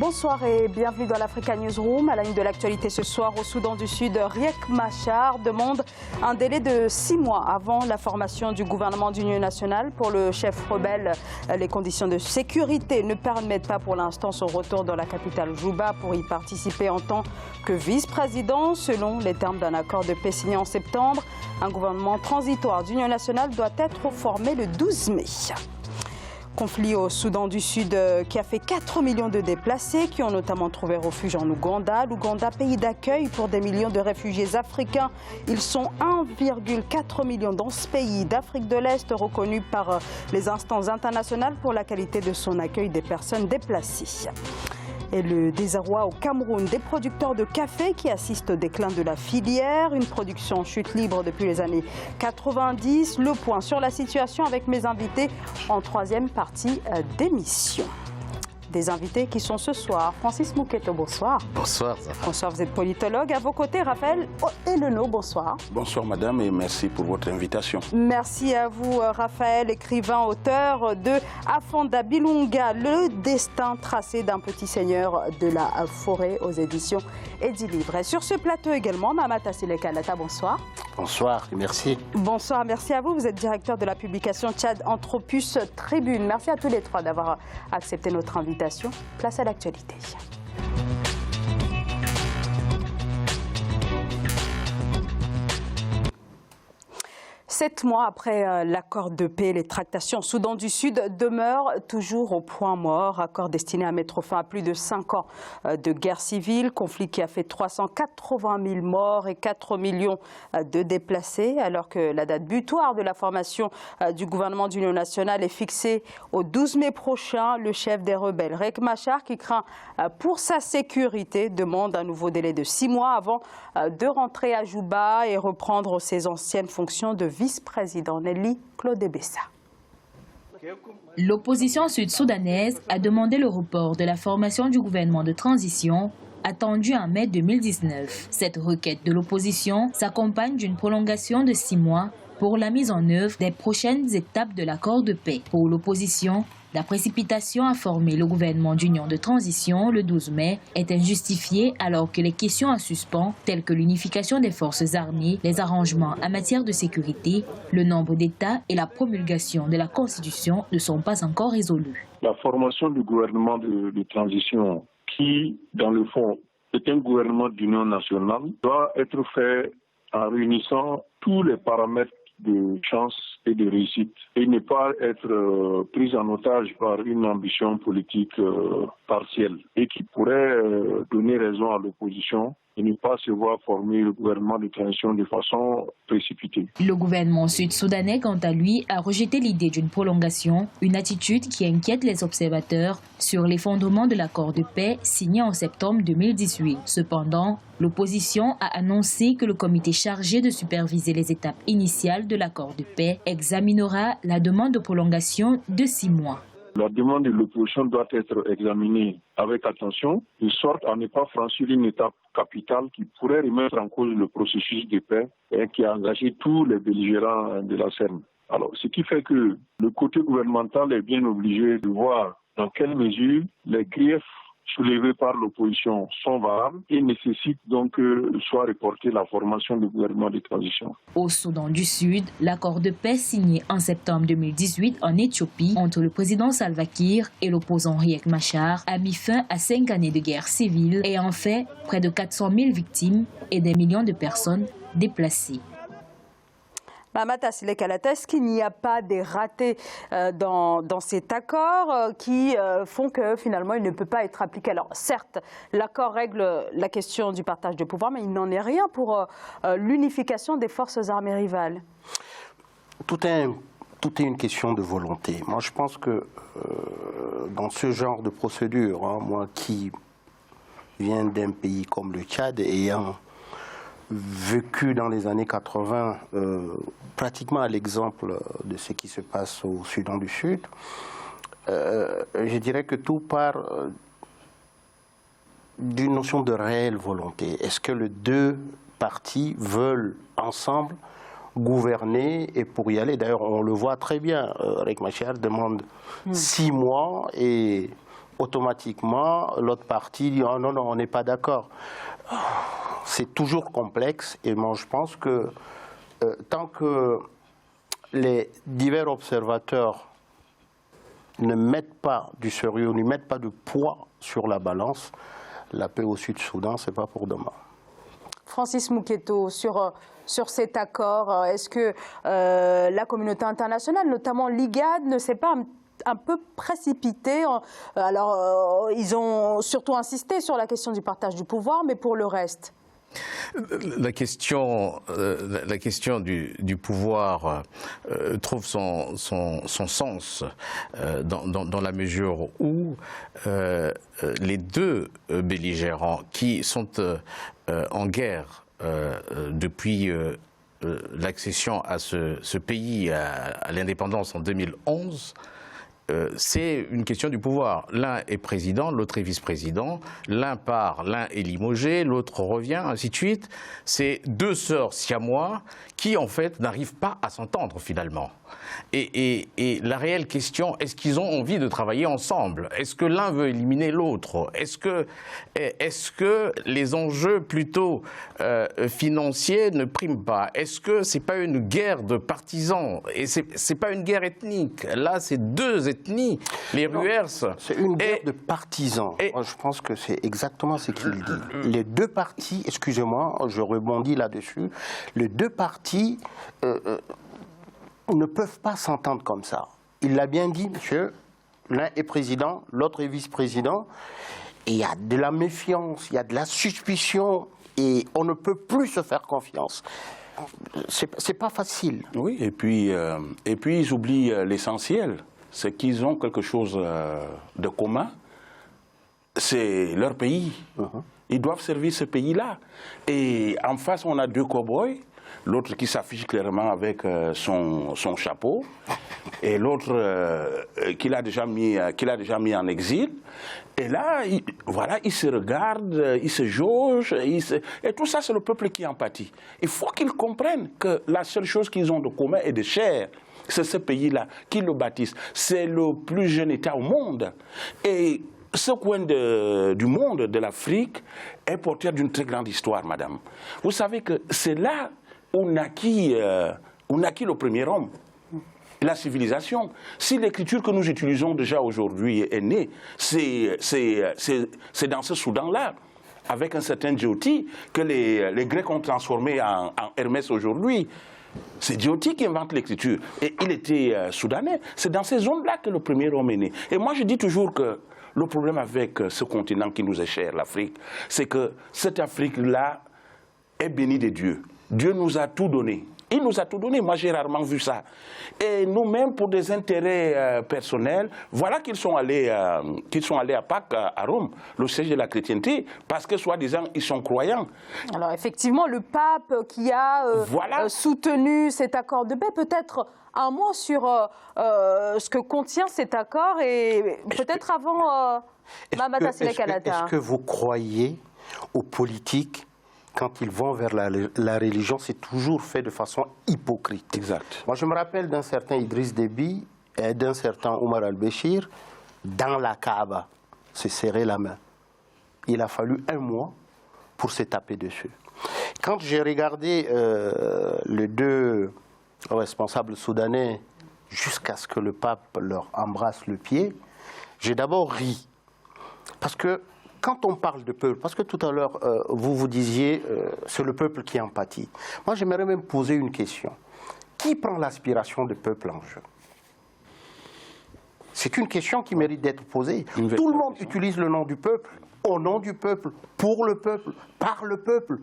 Bonsoir et bienvenue dans l'Africa Newsroom. À la ligne de l'actualité ce soir, au Soudan du Sud, Riek Machar demande un délai de 6 mois avant la formation du gouvernement d'union nationale. Pour le chef rebelle, les conditions de sécurité ne permettent pas pour l'instant son retour dans la capitale Juba pour y participer en tant que vice-président. Selon les termes d'un accord de paix signé en septembre, un gouvernement transitoire d'union nationale doit être formé le 12 mai. Conflit au Soudan du Sud qui a fait 4 millions de déplacés qui ont notamment trouvé refuge en Ouganda. L'Ouganda, pays d'accueil pour des millions de réfugiés africains. Ils sont 1,4 million dans ce pays d'Afrique de l'Est reconnu par les instances internationales pour la qualité de son accueil des personnes déplacées. Et le désarroi au Cameroun des producteurs de café qui assistent au déclin de la filière. Une production en chute libre depuis les années 90. Le point sur la situation avec mes invités en troisième partie d'émission. Des invités qui sont ce soir. Francis Mouketo, bonsoir. Bonsoir, Zafar. Bonsoir, vous êtes politologue. À vos côtés, Raphaël Eleno, bonsoir. Bonsoir, madame, et merci pour votre invitation. Merci à vous, Raphaël, écrivain, auteur de Afonda Bilunga, le destin tracé d'un petit seigneur de la forêt aux éditions Edilivre. Et sur ce plateau également, Mamata Silekalata, bonsoir. Bonsoir, merci. Bonsoir, merci à vous. Vous êtes directeur de la publication Tchad Anthropus Tribune. Merci à tous les trois d'avoir accepté notre invitation. Place à l'actualité. 7 mois après l'accord de paix, les tractations au Soudan du Sud demeurent toujours au point mort. Accord destiné à mettre fin à plus de 5 ans de guerre civile. Conflit qui a fait 380 000 morts et 4 millions de déplacés. Alors que la date butoir de la formation du gouvernement d'union nationale est fixée au 12 mai prochain, le chef des rebelles, Riek Machar, qui craint pour sa sécurité, demande un nouveau délai de 6 mois avant de rentrer à Juba et reprendre ses anciennes fonctions de vice-président. Nelly Claude Bessa. L'opposition sud-soudanaise a demandé le report de la formation du gouvernement de transition attendu en mai 2019. Cette requête de l'opposition s'accompagne d'une prolongation de 6 mois pour la mise en œuvre des prochaines étapes de l'accord de paix. Pour l'opposition, la précipitation à former le gouvernement d'union de transition le 12 mai est injustifiée alors que les questions en suspens, telles que l'unification des forces armées, les arrangements en matière de sécurité, le nombre d'États et la promulgation de la Constitution ne sont pas encore résolues. La formation du gouvernement de transition qui, dans le fond, est un gouvernement d'union nationale, doit être fait en réunissant tous les paramètres de chance et de réussite et ne pas être prise en otage par une ambition politique partielle et qui pourrait donner raison à l'opposition et ne pas se voir former le gouvernement de transition de façon précipitée. Le gouvernement sud-soudanais, quant à lui, a rejeté l'idée d'une prolongation, une attitude qui inquiète les observateurs sur l'effondrement de l'accord de paix signé en septembre 2018. Cependant, l'opposition a annoncé que le comité chargé de superviser les étapes initiales de l'accord de paix examinera la demande de prolongation de 6 mois. La demande de l'opposition doit être examinée avec attention, de sorte à ne pas franchir une étape capitale qui pourrait remettre en cause le processus de paix et qui a engagé tous les belligérants de la scène. Alors, ce qui fait que le côté gouvernemental est bien obligé de voir dans quelle mesure les griefs soulevés par l'opposition sont valables et nécessitent donc que soit reportée la formation du gouvernement de transition. Au Soudan du Sud, l'accord de paix signé en septembre 2018 en Éthiopie entre le président Salva Kiir et l'opposant Riek Machar a mis fin à 5 années de guerre civile et en fait près de 400 000 victimes et des millions de personnes déplacées. Mamata Silekalata, est-ce qu'il n'y a pas des ratés dans cet accord qui font que finalement il ne peut pas être appliqué? Alors certes, l'accord règle la question du partage de pouvoir, mais il n'en est rien pour l'unification des forces armées rivales. Tout est une question de volonté. Moi je pense que dans ce genre de procédure, moi qui viens d'un pays comme le Tchad, ayant vécu dans les années 80, pratiquement à l'exemple de ce qui se passe au Soudan du Sud, je dirais que tout part d'une notion de réelle volonté. Est-ce que les deux parties veulent ensemble gouverner et pour y aller? D'ailleurs, on le voit très bien, Riek Machar demande 6 mois et automatiquement, l'autre partie dit « Oh non, non, on n'est pas d'accord ». C'est toujours complexe et moi je pense que tant que les divers observateurs ne mettent pas du sérieux, ne mettent pas de poids sur la balance, la paix au Sud-Soudan, ce n'est pas pour demain. Francis Mouketo, sur cet accord, est-ce que la communauté internationale, notamment l'IGAD, ne s'est pas un peu précipitée? Alors, ils ont surtout insisté sur la question du partage du pouvoir, mais pour le reste? La question du pouvoir trouve son sens dans la mesure où les deux belligérants qui sont en guerre depuis l'accession à ce pays à l'indépendance en 2011, c'est une question du pouvoir. L'un est président, l'autre est vice-président, l'un part, l'un est limogé, l'autre revient, ainsi de suite. C'est deux sœurs siamois qui, en fait, n'arrivent pas à s'entendre, finalement. Et la réelle question, est-ce qu'ils ont envie de travailler ensemble? Est-ce que l'un veut éliminer l'autre? Est-ce que les enjeux plutôt financiers ne priment pas? Est-ce que c'est pas une guerre de partisans? Et c'est pas une guerre ethnique. Là, c'est deux ethnies. Les Ruers. C'est une guerre de partisans. Moi, je pense que c'est exactement ce qu'il dit. Les deux partis, excusez-moi, je rebondis là-dessus, les deux partis ne peuvent pas s'entendre comme ça. Il l'a bien dit, monsieur, l'un est président, l'autre est vice-président, et il y a de la méfiance, il y a de la suspicion, et on ne peut plus se faire confiance. C'est pas facile. Oui, et puis ils oublient l'essentiel, c'est qu'ils ont quelque chose de commun, c'est leur pays. Ils doivent servir ce pays-là. Et en face, on a deux cow-boys, l'autre qui s'affiche clairement avec son chapeau, et l'autre qu'il a déjà mis en exil. Et là, voilà, ils se regardent, ils se jaugent, et tout ça, c'est le peuple qui en pâtit. Il faut qu'ils comprennent que la seule chose qu'ils ont de commun et de cher, c'est ce pays-là, qui le bâtissent. C'est le plus jeune État au monde. Et ce coin du monde, de l'Afrique, est porteur d'une très grande histoire, madame. Vous savez que c'est là où naquit le premier homme, la civilisation. Si l'écriture que nous utilisons déjà aujourd'hui est née, c'est dans ce Soudan-là, avec un certain Djoti, que les Grecs ont transformé en Hermès aujourd'hui. C'est Djoti qui invente l'écriture. Et il était soudanais. C'est dans ces zones-là que le premier homme est né. Et moi, je dis toujours que le problème avec ce continent qui nous est cher, l'Afrique, c'est que cette Afrique-là est bénie de Dieu. Dieu nous a tout donné. Il nous a tout donné. Moi, j'ai rarement vu ça. Et nous-mêmes, pour des intérêts personnels, voilà qu'ils sont allés à Pâques, à Rome, le siège de la chrétienté, parce que, soi-disant, ils sont croyants. Alors, effectivement, le pape qui a soutenu cet accord de paix, peut-être un mot sur ce que contient cet accord, et peut-être avant Mamata Sele Kanata. Est-ce que vous croyez aux politiques quand ils vont vers la religion, c'est toujours fait de façon hypocrite. Exact. Moi, je me rappelle d'un certain Idriss Déby et d'un certain Omar al-Béchir, dans la Kaaba, se serrer la main. Il a fallu 1 mois pour se taper dessus. Quand j'ai regardé les deux responsables soudanais, jusqu'à ce que le pape leur embrasse le pied, j'ai d'abord ri. Parce que quand on parle de peuple, parce que tout à l'heure, vous disiez, c'est le peuple qui en pâtit. Moi, j'aimerais même poser une question. Qui prend l'aspiration du peuple en jeu? C'est une question qui mérite d'être posée. Tout le monde utilise le nom du peuple, au nom du peuple, pour le peuple, par le peuple.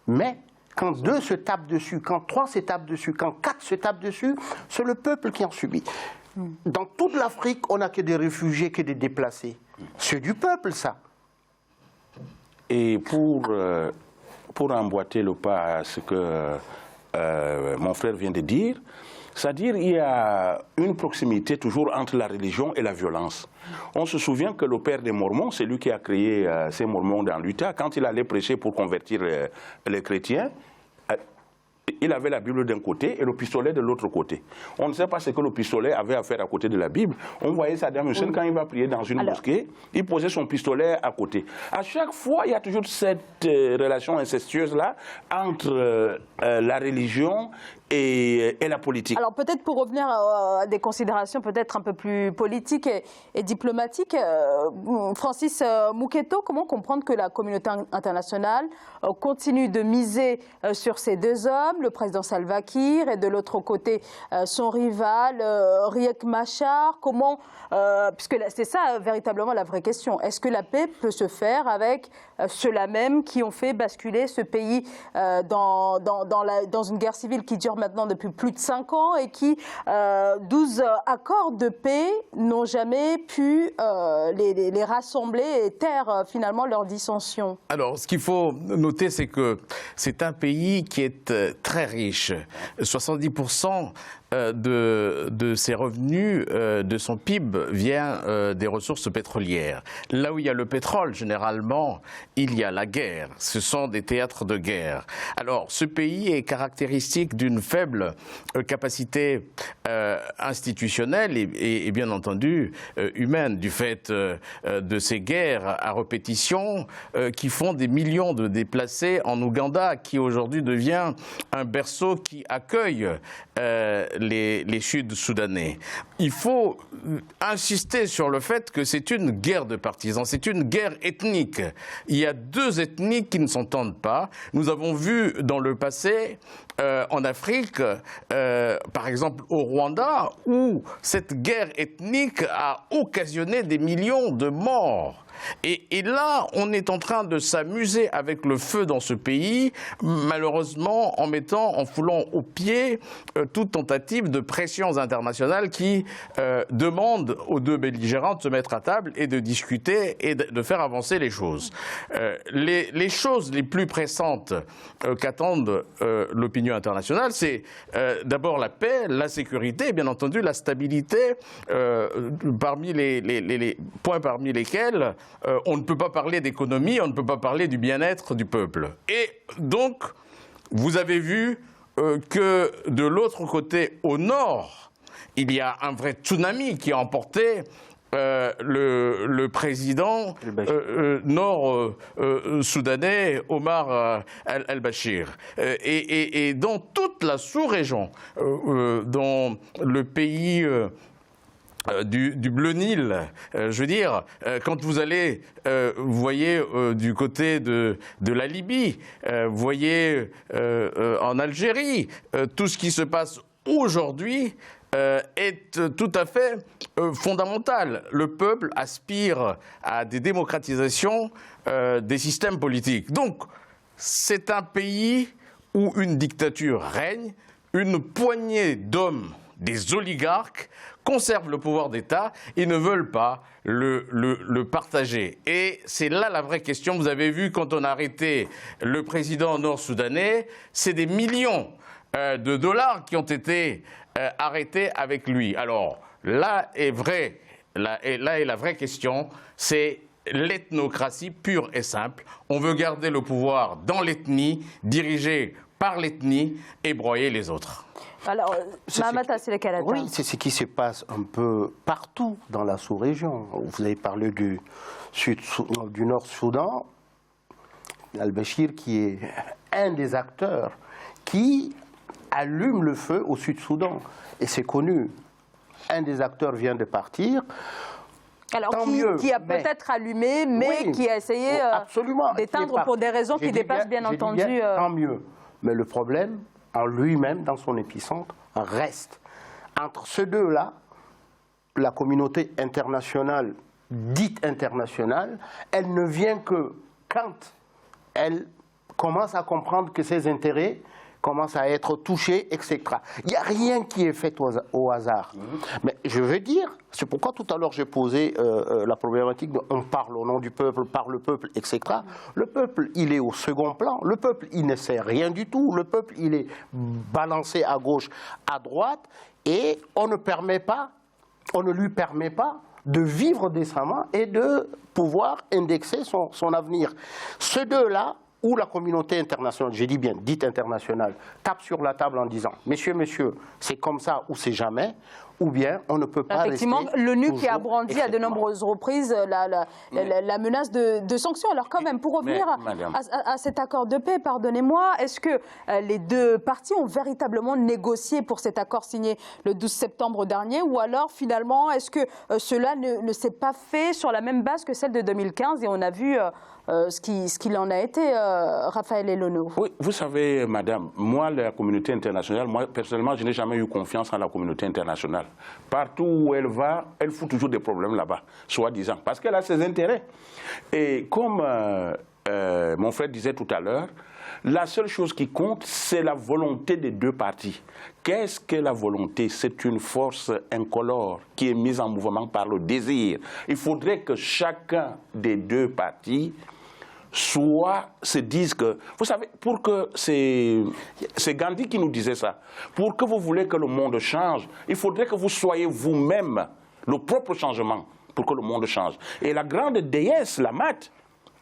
Mais quand 2 se tapent dessus, quand 3 se tapent dessus, quand 4 se tapent dessus, c'est le peuple qui en subit. Dans toute l'Afrique, on n'a que des réfugiés, que des déplacés. C'est du peuple, ça. Et pour emboîter le pas à ce que mon frère vient de dire, c'est-à-dire il y a une proximité toujours entre la religion et la violence. On se souvient que le père des Mormons, c'est lui qui a créé ces Mormons dans l'Utah, quand il allait prêcher pour convertir les chrétiens, il avait la Bible d'un côté et le pistolet de l'autre côté. On ne sait pas ce que le pistolet avait à faire à côté de la Bible. On voyait Saddam Hussein, quand il va prier dans une mosquée, il posait son pistolet à côté. À chaque fois, il y a toujours cette relation incestueuse-là entre la religion et la politique. Alors peut-être pour revenir à des considérations peut-être un peu plus politiques et diplomatiques, Francis Mouketo, comment comprendre que la communauté internationale continue de miser sur ces deux hommes, le président Salva Kiir et de l'autre côté son rival Riek Machar? Comment, puisque c'est ça véritablement la vraie question, est-ce que la paix peut se faire avec ceux-là même qui ont fait basculer ce pays dans une guerre civile qui dure maintenant depuis plus de 5 ans et qui, 12 accords de paix n'ont jamais pu les rassembler et taire finalement leurs dissensions? Alors, ce qu'il faut noter, c'est que c'est un pays qui est très riche. 70% de ses revenus, de son PIB, vient des ressources pétrolières. Là où il y a le pétrole, généralement, il y a la guerre. Ce sont des théâtres de guerre. Alors, ce pays est caractéristique d'une faible capacité institutionnelle et bien entendu humaine, du fait de ces guerres à répétition qui font des millions de déplacés en Ouganda, qui aujourd'hui devient un berceau qui accueille les Sud-Soudanais. Il faut insister sur le fait que c'est une guerre de partisans, c'est une guerre ethnique. Il y a deux ethnies qui ne s'entendent pas. Nous avons vu dans le passé, en Afrique, par exemple au Rwanda, où cette guerre ethnique a occasionné des millions de morts. Et là, on est en train de s'amuser avec le feu dans ce pays, malheureusement en foulant aux pieds toute tentative de pressions internationales qui demandent aux deux belligérants de se mettre à table et de discuter et de faire avancer les choses. Les choses les plus pressantes qu'attendent l'opinion internationale, c'est d'abord la paix, la sécurité et bien entendu la stabilité, parmi les points parmi lesquels on ne peut pas parler d'économie, on ne peut pas parler du bien-être du peuple. Et donc, vous avez vu que de l'autre côté, au nord, il y a un vrai tsunami qui a emporté le président nord-soudanais Omar al-Bashir. Et dans toute la sous-région, dans le pays du Bleu Nil, je veux dire, quand vous allez, vous voyez du côté de la Libye, vous voyez en Algérie, tout ce qui se passe aujourd'hui est tout à fait fondamental. Le peuple aspire à des démocratisations des systèmes politiques. Donc, c'est un pays où une dictature règne, une poignée d'hommes, des oligarques, conservent le pouvoir d'État et ne veulent pas le partager. Et c'est là la vraie question. Vous avez vu, quand on a arrêté le président nord-soudanais, c'est des millions de dollars qui ont été arrêtés avec lui. Alors, là est la vraie question, c'est l'ethnocratie pure et simple. On veut garder le pouvoir dans l'ethnie, dirigé par l'ethnie et broyer les autres. Alors, Mahamat Seleka Latta. Oui, c'est ce qui se passe un peu partout dans la sous-région. Vous avez parlé du Nord-Soudan, al-Bashir qui est un des acteurs qui allume le feu au Sud-Soudan. Et c'est connu. Un des acteurs vient de partir. Alors, qui a peut-être allumé, mais oui, qui a essayé d'éteindre pour des raisons qui dépassent bien entendu... Tant mieux. Mais le problème, en lui-même, dans son épicentre, reste. Entre ces deux-là, la communauté internationale, dite internationale, elle ne vient que quand elle commence à comprendre que ses intérêts commencent à être touchés, etc. Il n'y a rien qui est fait au hasard. Mais je veux dire, c'est pourquoi tout à l'heure j'ai posé la problématique de on parle au nom du peuple, par le peuple, etc. Le peuple, il est au second plan. Le peuple, il ne sait rien du tout. Le peuple, il est balancé à gauche, à droite, et on ne lui permet pas de vivre décemment et de pouvoir indexer son avenir. Ces deux-là, où la communauté internationale, je dis bien dite internationale, tape sur la table en disant « Messieurs, c'est comme ça ou c'est jamais », ou bien on ne peut pas effectivement, rester l'ONU qui a toujours brandi à de exceptement. nombreuses reprises la menace de sanctions. Alors quand même, pour revenir à cet accord de paix, pardonnez-moi, est-ce que les deux parties ont véritablement négocié pour cet accord signé le 12 septembre dernier, ou alors finalement, est-ce que cela ne s'est pas fait sur la même base que celle de 2015 et on a vu ce qu'il en a été, Raphaël Elono? Oui, vous savez, madame, moi, la communauté internationale, moi, personnellement, je n'ai jamais eu confiance en la communauté internationale. Partout où elle va, elle fout toujours des problèmes là-bas, soi-disant, parce qu'elle a ses intérêts. Et comme mon frère disait tout à l'heure, la seule chose qui compte, c'est la volonté des deux parties. Qu'est-ce que la volonté? C'est une force incolore qui est mise en mouvement par le désir. Il faudrait que chacun des deux parties se dise que, vous savez, pour que c'est Gandhi qui nous disait ça, pour que vous voulez que le monde change, il faudrait que vous soyez vous-même le propre changement pour que le monde change. Et la grande déesse, la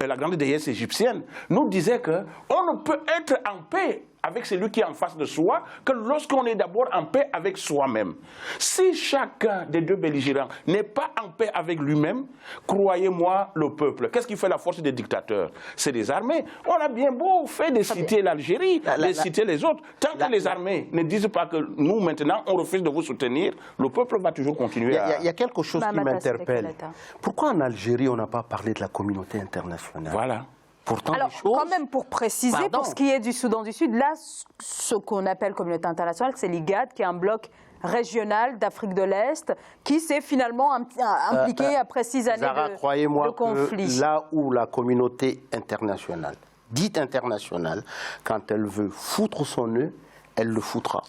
la grande déesse égyptienne, nous disait qu'on ne peut être en paix avec celui qui est en face de soi que lorsqu'on est d'abord en paix avec soi-même. Si chacun des deux belligérants n'est pas en paix avec lui-même, croyez-moi, le peuple, qu'est-ce qui fait la force des dictateurs? C'est les armées. On a bien beau faire de citer l'Algérie, de citer les autres. Tant que les armées ne disent pas que nous, maintenant, on refuse de vous soutenir, le peuple va toujours continuer à... Il y a quelque chose qui m'interpelle. Pourquoi en Algérie, on n'a pas parlé de la communauté internationale? Voilà. Pourtant, alors, quand même, pour préciser, pour ce qui est du Soudan du Sud, là, ce qu'on appelle communauté internationale, c'est l'IGAD, qui est un bloc régional d'Afrique de l'Est, qui s'est finalement impliqué après 6 années de conflit. Que là où la communauté internationale, dite internationale, quand elle veut foutre son nœud, elle le foutra.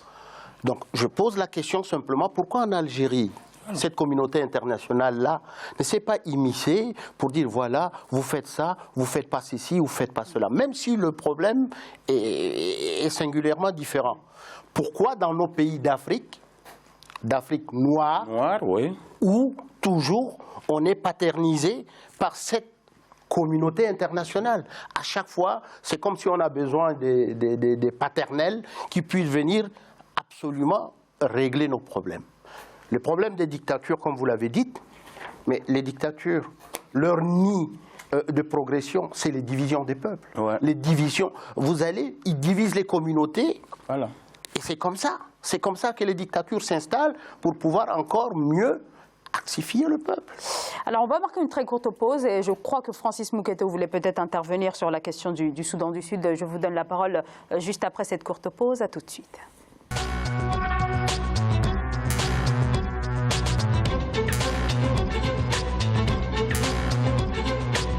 Donc, je pose la question simplement, pourquoi en Algérie, cette communauté internationale-là ne s'est pas immiscée pour dire voilà, vous faites ça, vous faites pas ceci, vous faites pas cela, même si le problème est singulièrement différent. Pourquoi dans nos pays d'Afrique noire, oui, où toujours on est paternisé par cette communauté internationale? À chaque fois, c'est comme si on a besoin des paternels qui puissent venir absolument régler nos problèmes. Le problème des dictatures, comme vous l'avez dit, mais les dictatures, leur nid de progression, c'est les divisions des peuples. Ouais. Les divisions, ils divisent les communautés, voilà. Et c'est comme ça. C'est comme ça que les dictatures s'installent pour pouvoir encore mieux axifier le peuple. Alors on va marquer une très courte pause et je crois que Francis Mouketo voulait peut-être intervenir sur la question du Soudan du Sud. Je vous donne la parole juste après cette courte pause. À tout de suite.